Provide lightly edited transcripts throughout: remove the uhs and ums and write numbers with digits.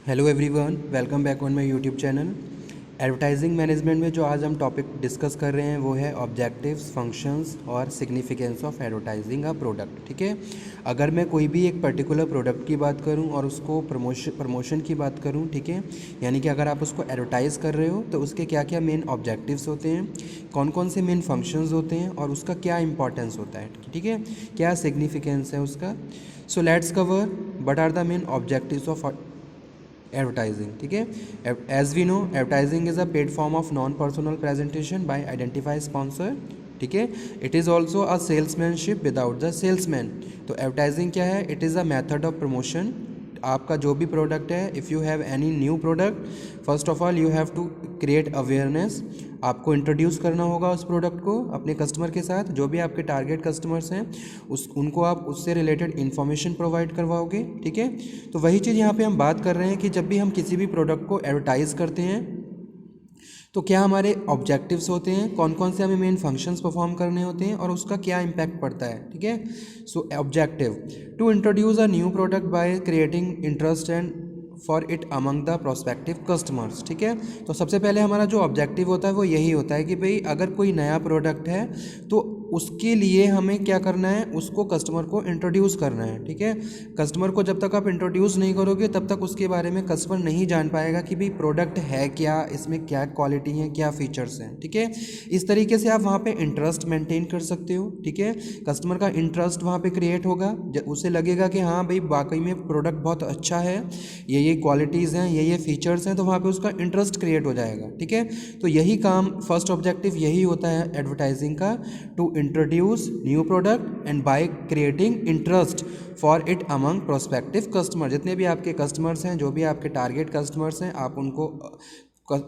Hello everyone, welcome back on my YouTube channel. Advertising management में जो आज हम टॉपिक डिस्कस कर रहे हैं वो है ऑब्जेक्टिव्स, फंक्शंस और significance of advertising a product. ठीक है, अगर मैं कोई भी एक पर्टिकुलर प्रोडक्ट की बात करूं और उसको प्रमोशन की बात करूं, ठीक है, यानी कि अगर आप उसको एडवर्टाइज़ कर रहे हो तो उसके क्या क्या मेन ऑब्जेक्टिव्स होते हैं, कौन कौन से मेन फंक्शंस होते हैं और उसका क्या इंपॉर्टेंस होता है, ठीक है, क्या सिग्निफिकेंस है उसका। So let's cover what are the main objectives of advertising. ठीक है, as we know advertising is a paid form of non personal presentation by identify sponsor. ठीक है, it is also a salesmanship without the salesman. तो advertising क्या है? It is a method of promotion. आपका जो भी प्रोडक्ट है, if you have any new product, first of all you have to create awareness. आपको इंट्रोड्यूस करना होगा उस प्रोडक्ट को अपने कस्टमर के साथ, जो भी आपके टारगेट कस्टमर्स हैं उनको आप उससे रिलेटेड इन्फॉर्मेशन प्रोवाइड करवाओगे। ठीक है, तो वही चीज़ यहाँ पे हम बात कर रहे हैं कि जब भी हम किसी भी प्रोडक्ट को एडवर्टाइज़ करते हैं तो क्या हमारे ऑब्जेक्टिव्स होते हैं, कौन कौन से हमें मेन फंक्शंस परफॉर्म करने होते हैं और उसका क्या इम्पैक्ट पड़ता है। ठीक है, so objective to introduce a new product by creating interest and for it among the prospective customers. ठीक है, तो सबसे पहले हमारा जो ऑब्जेक्टिव होता है वो यही होता है कि भाई अगर कोई नया प्रोडक्ट है तो उसके लिए हमें क्या करना है, उसको कस्टमर को इंट्रोड्यूस करना है। ठीक है, कस्टमर को जब तक आप इंट्रोड्यूस नहीं करोगे तब तक उसके बारे में कस्टमर नहीं जान पाएगा कि भाई प्रोडक्ट है क्या, इसमें क्या क्वालिटी है, क्या फीचर्स हैं। ठीक है, इस तरीके से आप वहाँ पे इंटरेस्ट मेंटेन कर सकते हो। ठीक है, कस्टमर का इंटरेस्ट वहाँ पे क्रिएट होगा, उसे लगेगा कि हाँ भाई वाकई में प्रोडक्ट बहुत अच्छा है, ये क्वालिटीज़ हैं, ये फीचर्स हैं, तो वहाँ पे उसका इंटरेस्ट क्रिएट हो जाएगा। ठीक है, तो यही काम, फर्स्ट ऑब्जेक्टिव यही होता है एडवर्टाइजिंग का, to introduce new product and by creating interest for it among prospective customer. जितने भी आपके कस्टमर्स हैं, जो भी आपके टारगेट कस्टमर्स हैं, आप उनको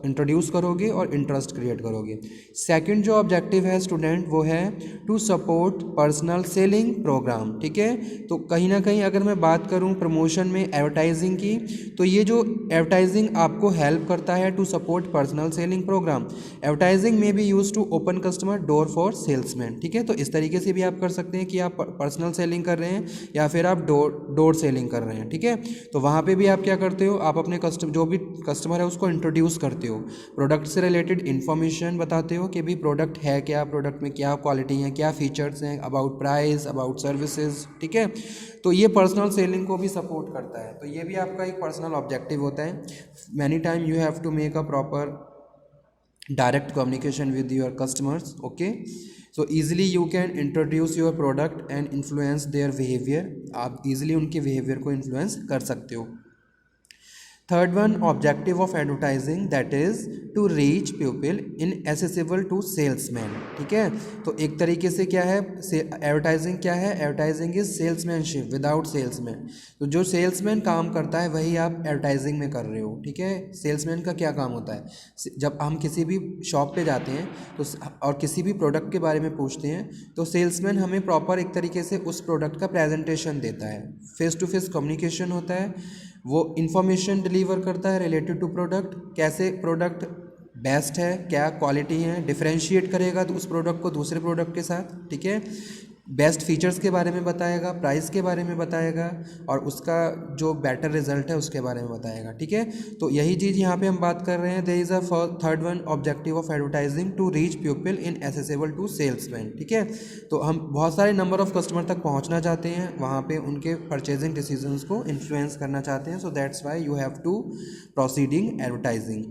इंट्रोड्यूस करोगे और इंटरेस्ट क्रिएट करोगे। सेकंड जो ऑब्जेक्टिव है स्टूडेंट वो है to support personal selling program. ठीक है, तो कहीं ना कहीं अगर मैं बात करूं प्रमोशन में एडवर्टाइजिंग की, तो ये जो एडवर्टाइजिंग आपको हेल्प करता है to support personal selling program. Advertising में be use to open customer door for salesman. ठीक है, तो इस तरीके से भी आप कर सकते हैं कि आप पर्सनल सेलिंग कर रहे हैं या फिर आप डोर सेलिंग कर रहे हैं। ठीक है, तो वहाँ पे भी आप क्या करते हो, आप अपने जो भी कस्टमर है उसको इंट्रोड्यूस करते हो, प्रोडक्ट से रिलेटेड इन्फॉर्मेशन बताते हो कि भाई प्रोडक्ट है क्या, प्रोडक्ट में क्या क्वालिटी है, क्या फीचर्स हैं, अबाउट प्राइस, अबाउट सर्विसेज। ठीक है, तो ये पर्सनल सेलिंग को भी सपोर्ट करता है, तो ये भी आपका एक पर्सनल ऑब्जेक्टिव होता है। Many time you have to make a proper direct communication with your customers. Okay, so easily you can introduce your product and influence their behavior. आप easily उनके behavior को influence कर सकते हो। Third one objective of advertising that is to reach people inaccessible to salesman. ठीक है, तो एक तरीके से क्या है एडवर्टाइजिंग, क्या है advertising is salesmanship without salesman. तो जो सेल्समैन काम करता है वही आप एडवर्टाइजिंग में कर रहे हो। ठीक है, सेल्समैन का क्या काम होता है, जब हम किसी भी शॉप पे जाते हैं तो और किसी भी प्रोडक्ट के बारे में पूछते हैं तो सेल्समैन हमें प्रॉपर एक तरीके से उस प्रोडक्ट का प्रेजेंटेशन देता है, फेस टू फेस कम्युनिकेशन होता है, वो इन्फॉर्मेशन डिलीवर करता है रिलेटेड टू प्रोडक्ट, कैसे प्रोडक्ट बेस्ट है, क्या क्वालिटी है, डिफरेंशिएट करेगा तो उस प्रोडक्ट को दूसरे प्रोडक्ट के साथ। ठीक है, बेस्ट फीचर्स के बारे में बताएगा, प्राइस के बारे में बताएगा और उसका जो बेटर रिजल्ट है उसके बारे में बताएगा। ठीक है, तो यही चीज़ यहाँ पे हम बात कर रहे हैं। There is a third one objective of advertising to reach people inaccessible to salesman. ठीक है, तो हम बहुत सारे नंबर ऑफ कस्टमर तक पहुँचना चाहते हैं, वहाँ पे उनके परचेजिंग डिसीजंस को इन्फ्लुएंस करना चाहते हैं, so that's why you have to proceeding advertising.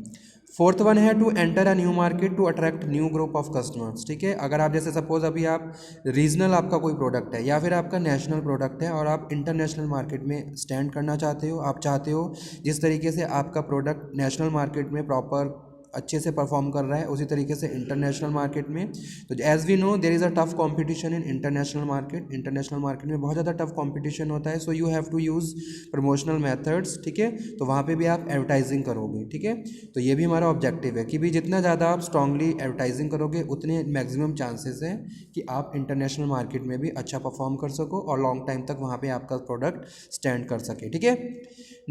Fourth one है to enter a new market to attract new group of customers. ठीक है, अगर आप जैसे सपोज अभी आप रीजनल आपका कोई प्रोडक्ट है या फिर आपका नेशनल प्रोडक्ट है और आप इंटरनेशनल मार्केट में स्टैंड करना चाहते हो, आप चाहते हो जिस तरीके से आपका प्रोडक्ट नेशनल मार्केट में प्रॉपर अच्छे से परफॉर्म कर रहा है उसी तरीके से इंटरनेशनल मार्केट में। तो as we know there is a tough competition in international market, international market में बहुत ज़्यादा टफ कंपटीशन होता है, so you have to use promotional methods. ठीक है, तो वहाँ पे भी आप एडवर्टाइजिंग करोगे। ठीक है, तो ये भी हमारा ऑब्जेक्टिव है कि भी जितना ज़्यादा आप स्ट्रांगली एडवर्टाइजिंग करोगे उतने मैक्सिमम चांसेस हैं कि आप इंटरनेशनल मार्केट में भी अच्छा परफॉर्म कर सको और लॉन्ग टाइम तक वहाँ पे आपका प्रोडक्ट स्टैंड कर सके। ठीक है,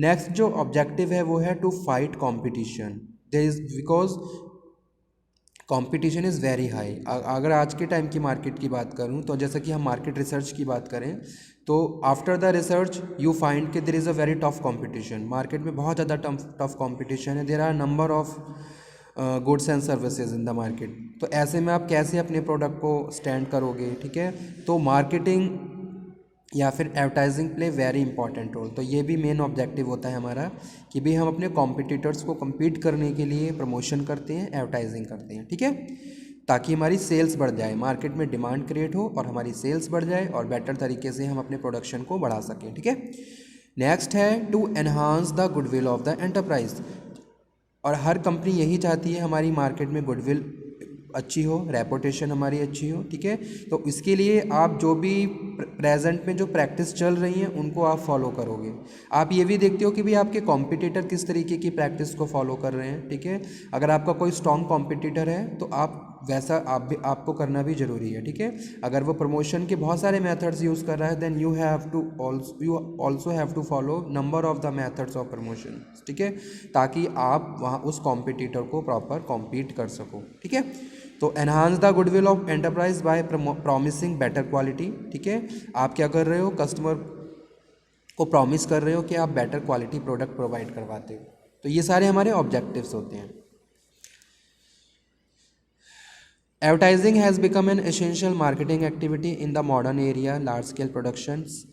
नेक्स्ट जो ऑब्जेक्टिव है वो है to fight competition. There is because competition is very high. अगर आज के टाइम की मार्केट की बात करूं तो जैसे कि हम मार्केट रिसर्च की बात करें तो after the research you find कि there is a very tough competition. Market में बहुत ज़्यादा टफ कंपटीशन है। There are number of goods and services in the market. तो ऐसे में आप कैसे अपने प्रोडक्ट को स्टैंड करोगे, ठीक है। तो मार्केटिंग या फिर advertising play very important role. तो ये भी मेन ऑब्जेक्टिव होता है हमारा कि भाई हम अपने कॉम्पिटिटर्स को compete करने के लिए प्रमोशन करते हैं, एडवर्टाइजिंग करते हैं, ठीक है, ताकि हमारी सेल्स बढ़ जाए, मार्केट में डिमांड क्रिएट हो और हमारी सेल्स बढ़ जाए और बेटर तरीके से हम अपने प्रोडक्शन को बढ़ा सकें, ठीक है। नेक्स्ट है to enhance the goodwill of the enterprise. और हर कंपनी यही चाहती है हमारी मार्केट में गुडविल अच्छी हो, रेपुटेशन हमारी अच्छी हो, ठीक है। तो इसके लिए आप जो भी प्रेजेंट में जो प्रैक्टिस चल रही हैं उनको आप फॉलो करोगे। आप ये भी देखते हो कि भाई आपके कॉम्पिटिटर किस तरीके की प्रैक्टिस को फॉलो कर रहे हैं, ठीक है। अगर आपका कोई स्ट्रॉन्ग कॉम्पिटिटर है तो आप वैसा आपको करना भी ज़रूरी है, ठीक है। अगर वो प्रमोशन के बहुत सारे मेथड्स यूज़ कर रहा है then you also have to follow number of the methods of promotion, ठीक है, ताकि आप वहाँ उस कॉम्पिटिटर को प्रॉपर कॉम्पीट कर सको, ठीक है। तो enhance the goodwill of enterprise by promising better quality, ठीक है। आप क्या कर रहे हो, कस्टमर को प्रॉमिस कर रहे हो कि आप बेटर क्वालिटी प्रोडक्ट प्रोवाइड करवाते हो। तो ये सारे हमारे ऑब्जेक्टिव्स होते हैं। Advertising has become an essential marketing activity in the modern era, large-scale productions,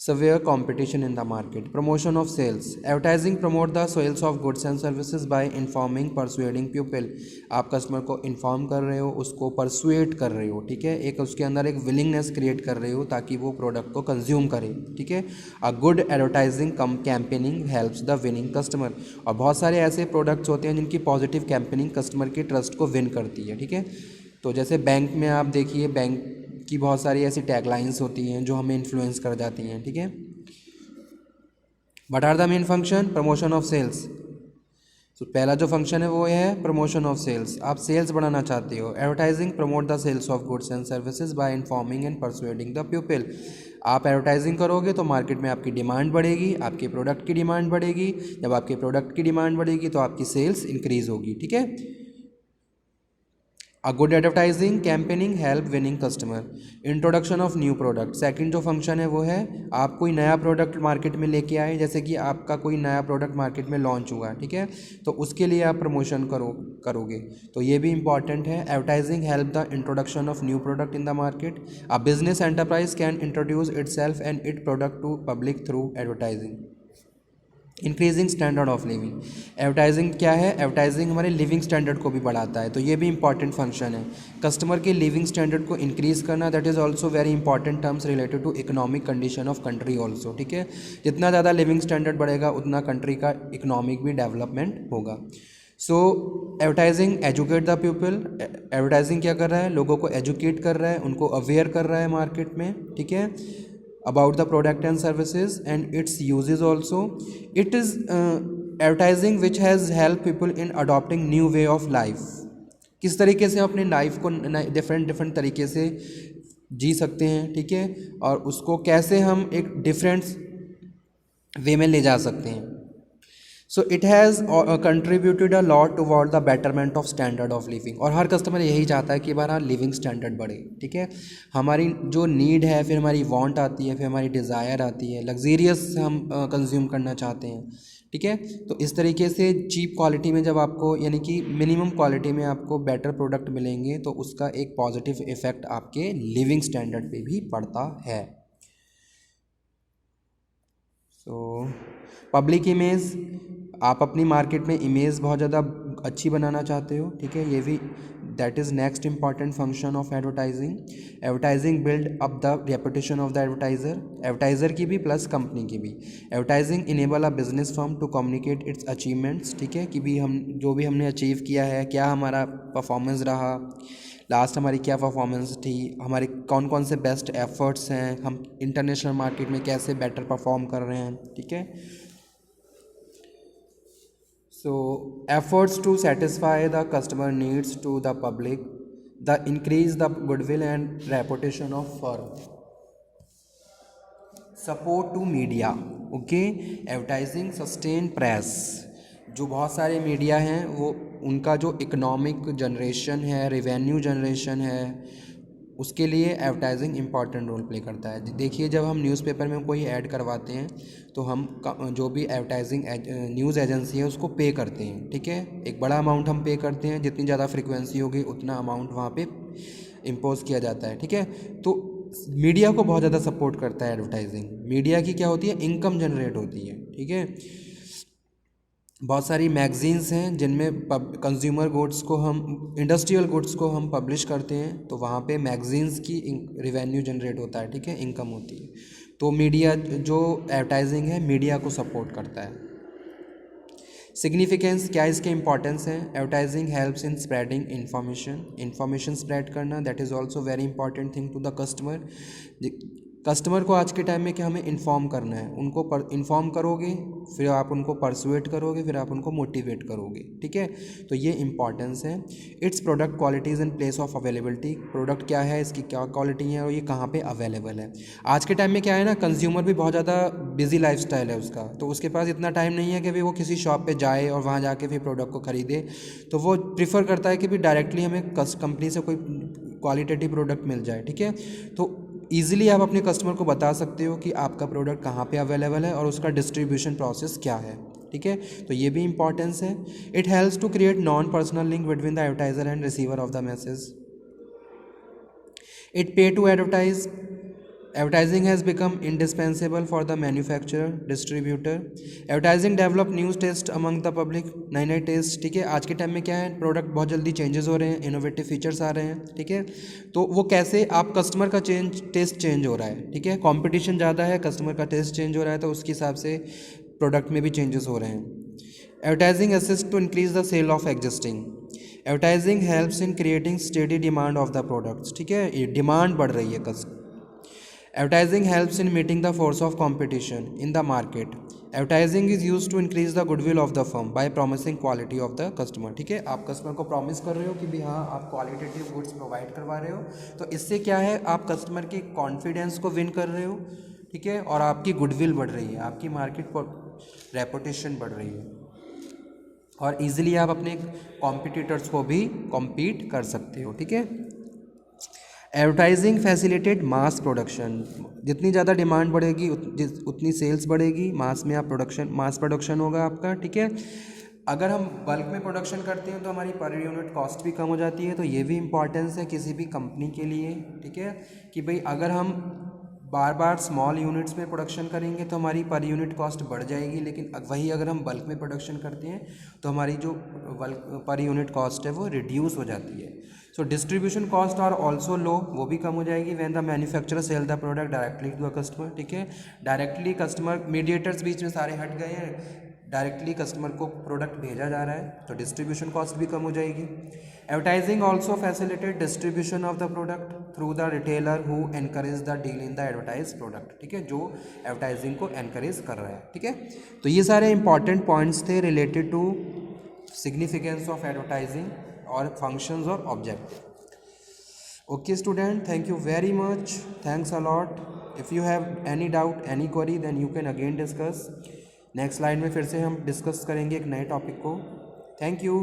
severe competition in the market. Promotion of sales. Advertising promote the sales of goods and services by informing, persuading people. आप customer को inform कर रहे हो, उसको persuade कर रहे हो, ठीक है, एक उसके अंदर एक विलिंगनेस क्रिएट कर रहे हो ताकि वो प्रोडक्ट को कंज्यूम करे, ठीक है। A good advertising come campaigning helps the winning customer. और बहुत सारे ऐसे प्रोडक्ट्स होते हैं जिनकी पॉजिटिव कैंपेनिंग कस्टमर के ट्रस्ट को विन करती है, ठीक है। तो जैसे बैंक में आप देखिए, बैंक की बहुत सारी ऐसी टैगलाइंस होती हैं जो हमें इन्फ्लुएंस कर जाती हैं, ठीक है। What are the main function, promotion of sales. तो पहला जो फंक्शन है वो है प्रमोशन ऑफ सेल्स। आप सेल्स बढ़ाना चाहते हो, advertising promote the sales of goods and services by informing and persuading the people. आप एडवर्टाइजिंग करोगे तो मार्केट में आपकी डिमांड बढ़ेगी, आपके प्रोडक्ट की डिमांड बढ़ेगी। जब आपके प्रोडक्ट की डिमांड बढ़ेगी तो आपकी सेल्स इंक्रीज होगी, ठीक है। A good advertising campaigning help winning customer. Introduction of new product. Second जो फंक्शन है वो है आप कोई नया प्रोडक्ट मार्केट में लेके आए, जैसे कि आपका कोई नया प्रोडक्ट मार्केट में लॉन्च हुआ, ठीक है, तो उसके लिए आप प्रमोशन करोगे। तो ये भी इंपॉर्टेंट है। Advertising help the introduction of new product in the market. A business enterprise can introduce itself and it product to public through advertising. Increasing standard of living. Advertising क्या है, एडवर्टाइजिंग हमारे living standard को भी बढ़ाता है, तो ये भी इंपॉर्टेंट फंक्शन है। कस्टमर के लिविंग स्टैंडर्ड को इंक्रीज करना, that is also very important terms related to economic condition of country also, ठीक है। जितना ज़्यादा लिविंग स्टैंडर्ड बढ़ेगा उतना कंट्री का इकोनॉमिक भी डेवलपमेंट होगा। So advertising educate the people. Advertising क्या कर रहा है, लोगों को एजुकेट कर रहा है, उनको अवेयर कर रहा है मार्केट में, ठीक है, about the product and services and its uses also. It is advertising which has helped people in adopting new way of life. किस तरीके से अपने लाइफ को डिफरेंट तरीके से जी सकते हैं, ठीक है, और उसको कैसे हम एक डिफरेंट वे में ले जा सकते हैं। So it has contributed a lot toward the betterment of standard of living. और हर कस्टमर यही चाहता है कि हमारा लिविंग स्टैंडर्ड बढ़े, ठीक है। हमारी जो नीड है, फिर हमारी वांट आती है, फिर हमारी डिज़ायर आती है, लग्जीरियस हम कंज्यूम करना चाहते हैं, ठीक है। तो इस तरीके से चीप क्वालिटी में जब आपको, यानी कि मिनिमम क्वालिटी में आपको बेटर प्रोडक्ट मिलेंगे तो उसका एक पॉजिटिव इफेक्ट आपके लिविंग स्टैंडर्ड पे भी पड़ता है। सो पब्लिक इमेज, आप अपनी मार्केट में इमेज बहुत ज़्यादा अच्छी बनाना चाहते हो, ठीक है, ये भी that is next important function of advertising. Advertising build up the reputation of the advertiser, advertiser की भी प्लस कंपनी की भी। Advertising enable a business firm to communicate its achievements, ठीक है, कि भी हम जो भी हमने अचीव किया है, क्या हमारा परफॉर्मेंस रहा, लास्ट हमारी क्या परफॉर्मेंस थी, हमारे कौन कौन से बेस्ट एफर्ट्स हैं, हम इंटरनेशनल मार्केट में कैसे बेटर परफॉर्म कर रहे हैं, ठीक है। So efforts to satisfy the customer needs to the public, the increase the goodwill and reputation of firm. Support to media, okay, advertising sustain press। जो बहुत सारे मीडिया हैं वो उनका जो इकोनॉमिक जनरेशन है, रेवेन्यू जनरेशन है, उसके लिए एडवर्टाइजिंग इंपॉर्टेंट रोल प्ले करता है। देखिए, जब हम न्यूज़पेपर में कोई ऐड करवाते हैं तो हम जो भी एडवर्टाइजिंग न्यूज़ एजेंसी है उसको पे करते हैं, ठीक है। एक बड़ा अमाउंट हम पे करते हैं, जितनी ज़्यादा फ्रिक्वेंसी होगी उतना अमाउंट वहाँ पे इम्पोज किया जाता है, ठीक है। तो मीडिया को बहुत ज़्यादा सपोर्ट करता है एडवर्टाइजिंग। मीडिया की क्या होती है, इनकम जनरेट होती है, ठीक है। बहुत सारी मैगज़ीन्स हैं जिनमें कंज्यूमर गुड्स को हम, इंडस्ट्रियल गुड्स को हम पब्लिश करते हैं, तो वहाँ पे मैगज़ीन्स की रिवेन्यू जनरेट होता है, ठीक है, इनकम होती है। तो मीडिया जो एडवर्टाइजिंग है मीडिया को सपोर्ट करता है। सिग्निफिकेंस क्या इसके इंपॉर्टेंस है, advertising helps in spreading information spread करना, that is also very important thing to the customer. Customer को आज के टाइम में क्या हमें इन्फॉर्म करना है, उनको इन्फॉर्म करोगे, फिर आप उनको परसुएट करोगे, फिर आप उनको मोटिवेट करोगे, ठीक है। तो ये इंपॉर्टेंस है। It's product qualities and place of availability, product क्या है, इसकी क्या क्वालिटी है और ये कहाँ पे अवेलेबल है। आज के टाइम में क्या है ना, कंज्यूमर भी बहुत ज़्यादा बिजी लाइफस्टाइल है उसका, तो उसके पास इतना टाइम नहीं है कि भी वो किसी शॉप पे जाए और वहाँ जाके फिर प्रोडक्ट को ख़रीदे। तो वो प्रीफर करता है कि भी डायरेक्टली हमें कंपनी से कोई क्वालिटेटिव प्रोडक्ट मिल जाए, ठीक है। तो ईज़िली आप अपने कस्टमर को बता सकते हो कि आपका प्रोडक्ट कहाँ पे अवेलेबल है और उसका डिस्ट्रीब्यूशन प्रोसेस क्या है, ठीक है। तो ये भी इंपॉर्टेंस है। It helps to create non personal link between the advertiser and receiver of the message. It pay to advertise, advertising has become indispensable for the manufacturer distributor. Advertising develop news taste among the public, नए नए test, ठीक है। आज के time में क्या है, product बहुत जल्दी चेंजेस हो रहे हैं, इनोवेटिव फीचर्स आ रहे हैं, ठीक है। तो वो कैसे, आप कस्टमर का टेस्ट चेंज हो रहा है, ठीक है। कॉम्पिटिशन ज़्यादा है, कस्टमर का टेस्ट चेंज हो रहा है, तो उसके हिसाब से प्रोडक्ट में भी चेंजेस हो रहे हैं। Advertising assist to increase the sale of existing, advertising helps in creating steady demand of the products, ठीक है। ये डिमांड बढ़ रही है Advertising helps in meeting the force of competition in the market. Advertising is used to increase the goodwill of the firm by promising quality of the customer, ठीक है। आप customer को प्रॉमिस कर रहे हो कि भी हाँ आप क्वालिटेटिव गुड्स प्रोवाइड करवा रहे हो, तो इससे क्या है, आप कस्टमर के कॉन्फिडेंस को विन कर रहे हो, ठीक है, और आपकी गुडविल बढ़ रही है, आपकी मार्केट पर रेपुटेशन बढ़ रही है, और ईजिली आप अपने कॉम्पिटिटर्स को भी कॉम्पीट कर सकते हो, ठीक है। एडवर्टाइजिंग फैसिलिटेट मास प्रोडक्शन, जितनी ज़्यादा डिमांड बढ़ेगी उतनी सेल्स बढ़ेगी, मास में आप मास प्रोडक्शन होगा आपका, ठीक है। अगर हम बल्क में प्रोडक्शन करते हैं तो हमारी पर यूनिट कॉस्ट भी कम हो जाती है, तो ये भी इम्पॉर्टेंस है किसी भी कंपनी के लिए, ठीक है, कि भाई अगर हम बार बार स्मॉल यूनिट्स में प्रोडक्शन करेंगे तो हमारी पर यूनिट कॉस्ट बढ़ जाएगी, लेकिन वही अगर हम बल्क में प्रोडक्शन करते हैं तो हमारी जो पर यूनिट कॉस्ट है वो रिड्यूस हो जाती है। So distribution cost are also low, वो भी कम हो जाएगी when the manufacturer sell the product directly to the customer, ठीक है। डायरेक्टली कस्टमर, मीडिएटर्स बीच में सारे हट गए हैं, डायरेक्टली कस्टमर को प्रोडक्ट भेजा जा रहा है, तो डिस्ट्रीब्यूशन कॉस्ट भी कम हो जाएगी। Advertising also facilitate distribution of the product through the retailer who encourage the deal in the advertise product, ठीक है, जो एडवर्टाइजिंग को एनकरेज कर रहा है, ठीक है। तो ये सारे इंपॉर्टेंट पॉइंट्स थे related to significance of advertising और फंक्शंस और objective. Okay student, thank you very much, thanks a lot. If you have any doubt, any query, then you can again discuss. Next slide में फिर से हम discuss करेंगे एक नए topic को। Thank you.